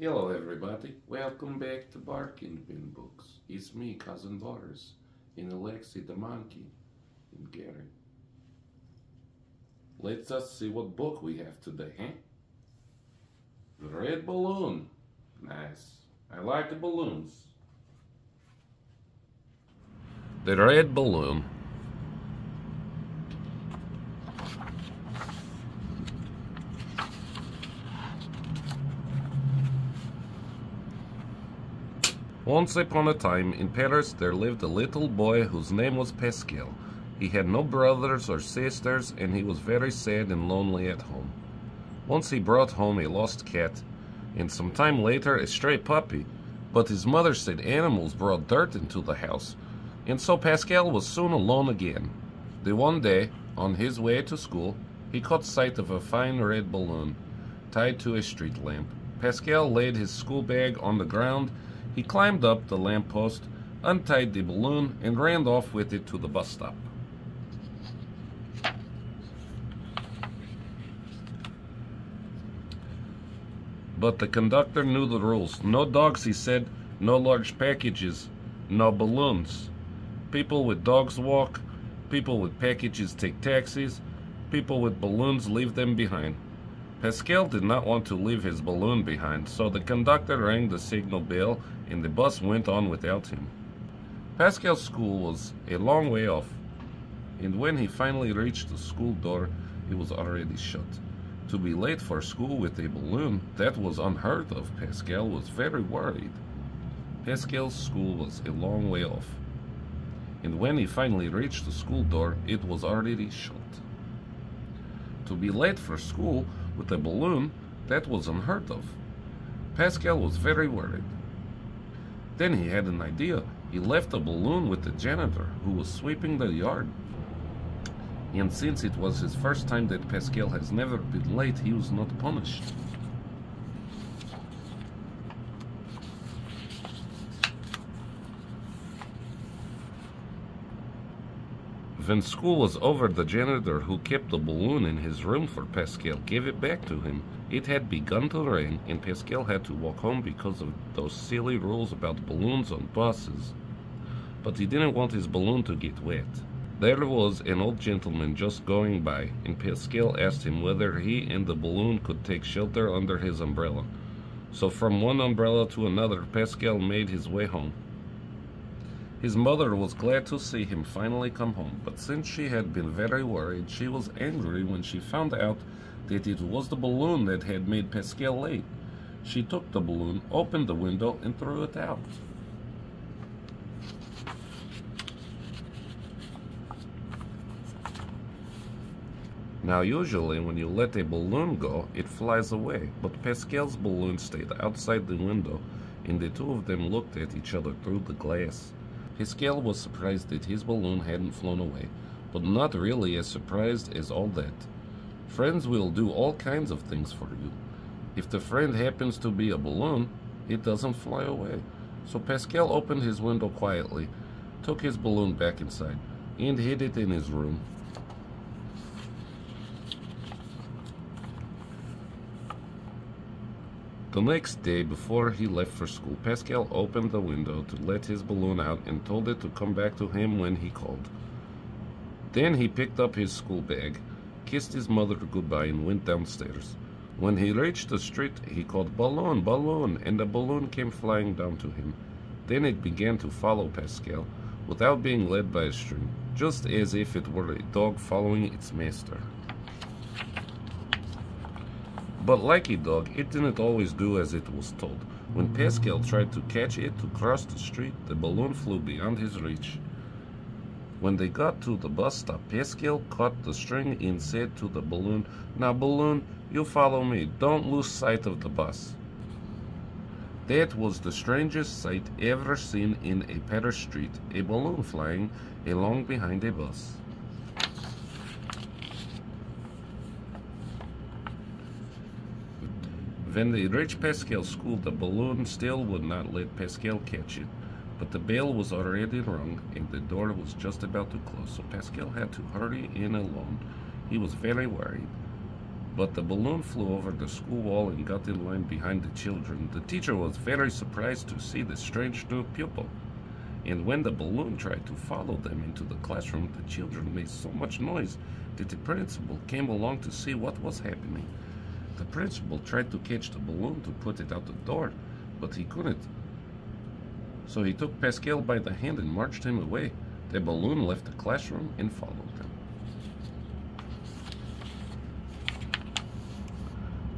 Hello everybody, welcome back to Barking Bin Books. It's me, Cousin Boris, and Alexi the monkey, and Gary. Let's just see what book we have today, huh? The Red Balloon. Nice. I like the balloons. The Red Balloon. Once upon a time, in Paris, there lived a little boy whose name was Pascal. He had no brothers or sisters, and he was very sad and lonely at home. Once he brought home a lost cat, and some time later a stray puppy, but his mother said animals brought dirt into the house, and so Pascal was soon alone again. The one day, on his way to school, he caught sight of a fine red balloon tied to a street lamp. Pascal laid his school bag on the ground. He climbed up the lamppost, untied the balloon, and ran off with it to the bus stop. But the conductor knew the rules. No dogs, he said, no large packages, no balloons. People with dogs walk, people with packages take taxis, people with balloons leave them behind. Pascal did not want to leave his balloon behind, so the conductor rang the signal bell and the bus went on without him. Pascal's school was a long way off, and when he finally reached the school door, it was already shut. To be late for school with a balloon, that was unheard of. Pascal was very worried. Pascal's school was a long way off, and when he finally reached the school door, it was already shut. To be late for school with a balloon, that was unheard of. Pascal was very worried. Then he had an idea. He left the balloon with the janitor who was sweeping the yard. And since it was his first time that Pascal has never been late, he was not punished. When school was over, the janitor who kept the balloon in his room for Pascal gave it back to him. It had begun to rain, and Pascal had to walk home because of those silly rules about balloons on buses. But he didn't want his balloon to get wet. There was an old gentleman just going by, and Pascal asked him whether he and the balloon could take shelter under his umbrella. So from one umbrella to another, Pascal made his way home. His mother was glad to see him finally come home, but since she had been very worried, she was angry when she found out that it was the balloon that had made Pascal late. She took the balloon, opened the window, and threw it out. Now usually when you let a balloon go, it flies away, but Pascal's balloon stayed outside the window, and the two of them looked at each other through the glass. Pascal was surprised that his balloon hadn't flown away, but not really as surprised as all that. Friends will do all kinds of things for you. If the friend happens to be a balloon, it doesn't fly away. So Pascal opened his window quietly, took his balloon back inside, and hid it in his room. The next day, before he left for school, Pascal opened the window to let his balloon out and told it to come back to him when he called. Then he picked up his school bag, kissed his mother goodbye, and went downstairs. When he reached the street, he called, "Balloon, balloon," and the balloon came flying down to him. Then it began to follow Pascal, without being led by a string, just as if it were a dog following its master. But like a dog, it didn't always do as it was told. When Pascal tried to catch it to cross the street, the balloon flew beyond his reach. When they got to the bus stop, Pascal caught the string and said to the balloon, "Now balloon, you follow me. Don't lose sight of the bus." That was the strangest sight ever seen in a Paris street, a balloon flying along behind a bus. When they reached Pascal's school, the balloon still would not let Pascal catch it. But the bell was already rung, and the door was just about to close, so Pascal had to hurry in alone. He was very worried. but the balloon flew over the school wall and got in line behind the children. The teacher was very surprised to see the strange new pupil. And when the balloon tried to follow them into the classroom, the children made so much noise that the principal came along to see what was happening. The principal tried to catch the balloon to put it out the door, but he couldn't. So he took Pascal by the hand and marched him away. The balloon left the classroom and followed him.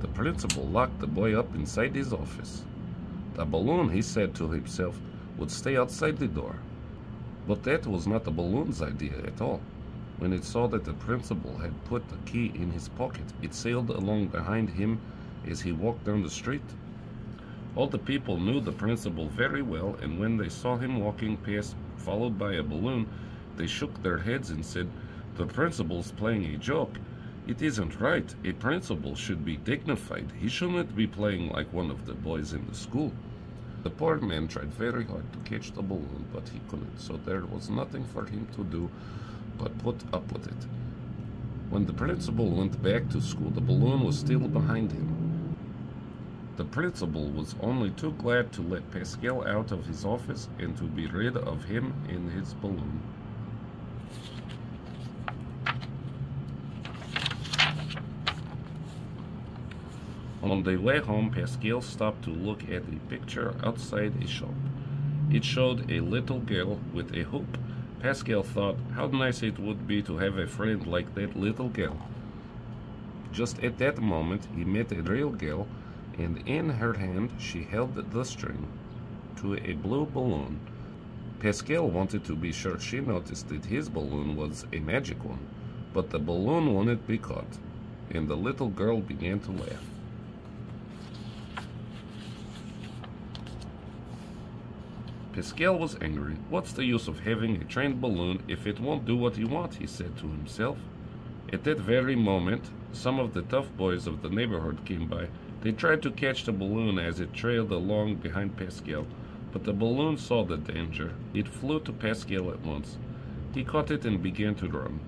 The principal locked the boy up inside his office. The balloon, he said to himself, would stay outside the door. But that was not the balloon's idea at all. When it saw that the principal had put the key in his pocket, it sailed along behind him as he walked down the street. All the people knew the principal very well, and when they saw him walking past, followed by a balloon, they shook their heads and said, "The principal's playing a joke. It isn't right. A principal should be dignified. He shouldn't be playing like one of the boys in the school." The poor man tried very hard to catch the balloon, but he couldn't, so there was nothing for him to do but put up with it. When the principal went back to school, the balloon was still behind him. The principal was only too glad to let Pascal out of his office and to be rid of him and his balloon. On the way home, Pascal stopped to look at a picture outside a shop. It showed a little girl with a hoop. Pascal thought how nice it would be to have a friend like that little girl. Just at that moment, he met a real girl, and in her hand she held the string to a blue balloon. Pascal wanted to be sure she noticed that his balloon was a magic one, but the balloon wouldn't be caught, and the little girl began to laugh. Pascal was angry. "What's the use of having a trained balloon if it won't do what you want?" he said to himself. At that very moment, some of the tough boys of the neighborhood came by. They tried to catch the balloon as it trailed along behind Pascal, but the balloon saw the danger. It flew to Pascal at once. He caught it and began to run,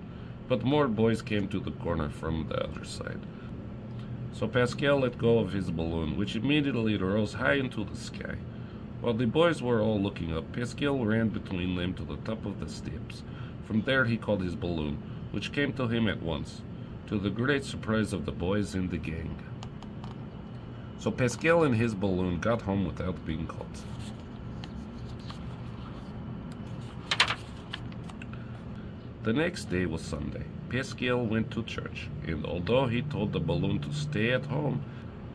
but more boys came to the corner from the other side. So Pascal let go of his balloon, which immediately rose high into the sky. While the boys were all looking up, Pascal ran between them to the top of the steps. From there he called his balloon, which came to him at once, to the great surprise of the boys in the gang. So Pascal and his balloon got home without being caught. The next day was Sunday. Pascal went to church, and although he told the balloon to stay at home,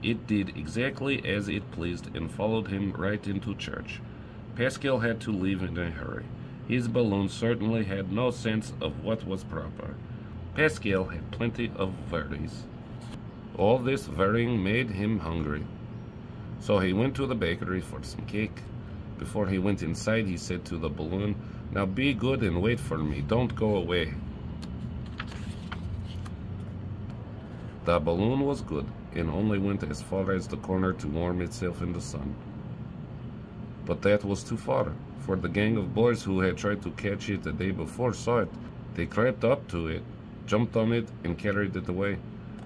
it did exactly as it pleased and followed him right into church. Pascal had to leave in a hurry. His balloon certainly had no sense of what was proper. Pascal had plenty of worries. All this worrying made him hungry. So he went to the bakery for some cake. Before he went inside, he said to the balloon, "Now be good and wait for me. Don't go away." The balloon was good and only went as far as the corner to warm itself in the sun. But that was too far, for the gang of boys who had tried to catch it the day before saw it. They crept up to it, jumped on it, and carried it away.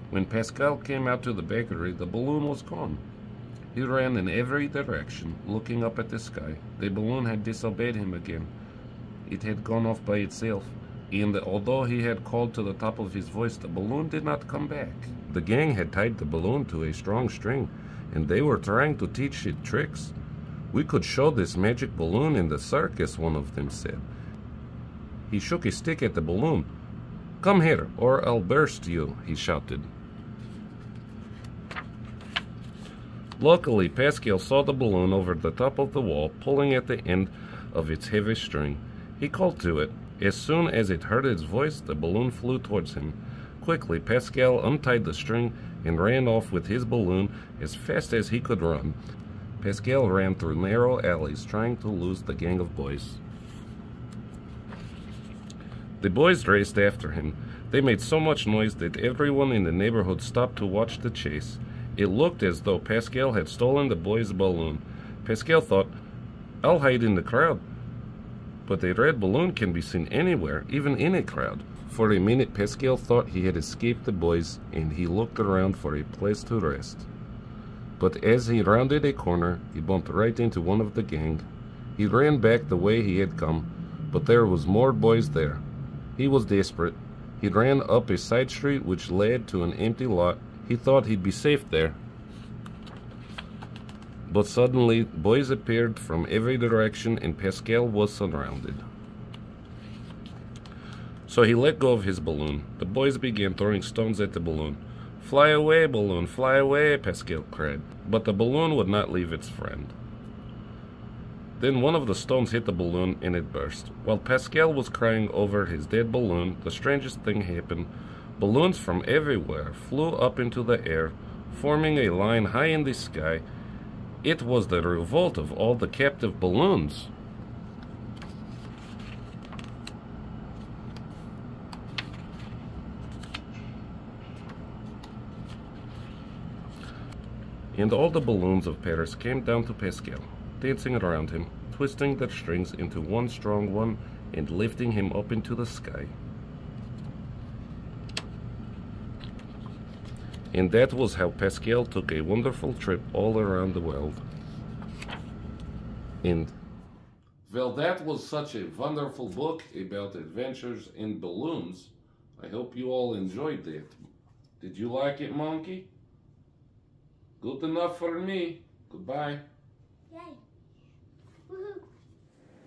When Pascal came out to the bakery, the balloon was gone. He ran in every direction, looking up at the sky. The balloon had disobeyed him again. It had gone off by itself, and although he had called to the top of his voice, the balloon did not come back. The gang had tied the balloon to a strong string, and they were trying to teach it tricks. "We could show this magic balloon in the circus," one of them said. He shook his stick at the balloon. "Come here, or I'll burst you," he shouted. Luckily, Pascal saw the balloon over the top of the wall, pulling at the end of its heavy string. He called to it. As soon as it heard his voice, the balloon flew towards him. Quickly, Pascal untied the string and ran off with his balloon as fast as he could run. Pascal ran through narrow alleys, trying to lose the gang of boys. The boys raced after him. They made so much noise that everyone in the neighborhood stopped to watch the chase. It looked as though Pascal had stolen the boy's balloon. Pascal thought, "I'll hide in the crowd." But a red balloon can be seen anywhere, even in a crowd. For a minute, Pascal thought he had escaped the boys, and he looked around for a place to rest. But as he rounded a corner, he bumped right into one of the gang. He ran back the way he had come, but there was more boys there. He was desperate. He ran up a side street which led to an empty lot. He thought he'd be safe there. But suddenly, boys appeared from every direction, and Pascal was surrounded. So he let go of his balloon. The boys began throwing stones at the balloon. "Fly away, balloon, fly away," Pascal cried. But the balloon would not leave its friend. Then one of the stones hit the balloon, and it burst. While Pascal was crying over his dead balloon, the strangest thing happened. Balloons from everywhere flew up into the air, forming a line high in the sky. It was the revolt of all the captive balloons. And all the balloons of Paris came down to Pascal, dancing around him, twisting their strings into one strong one and lifting him up into the sky. And that was how Pascal took a wonderful trip all around the world. And well, that was such a wonderful book about adventures in balloons. I hope you all enjoyed that. Did you like it, Monkey? Good enough for me. Goodbye. Yay. Woohoo.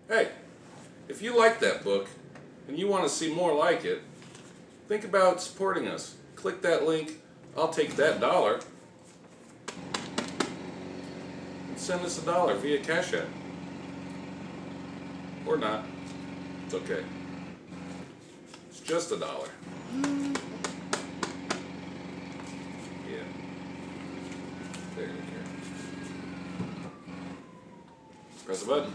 Hey, if you like that book and you want to see more like it, think about supporting us. Click that link. I'll take that $1 and send us $1 via Cash App. Or not. It's okay. It's just $1. Yeah. There you go. Press the button.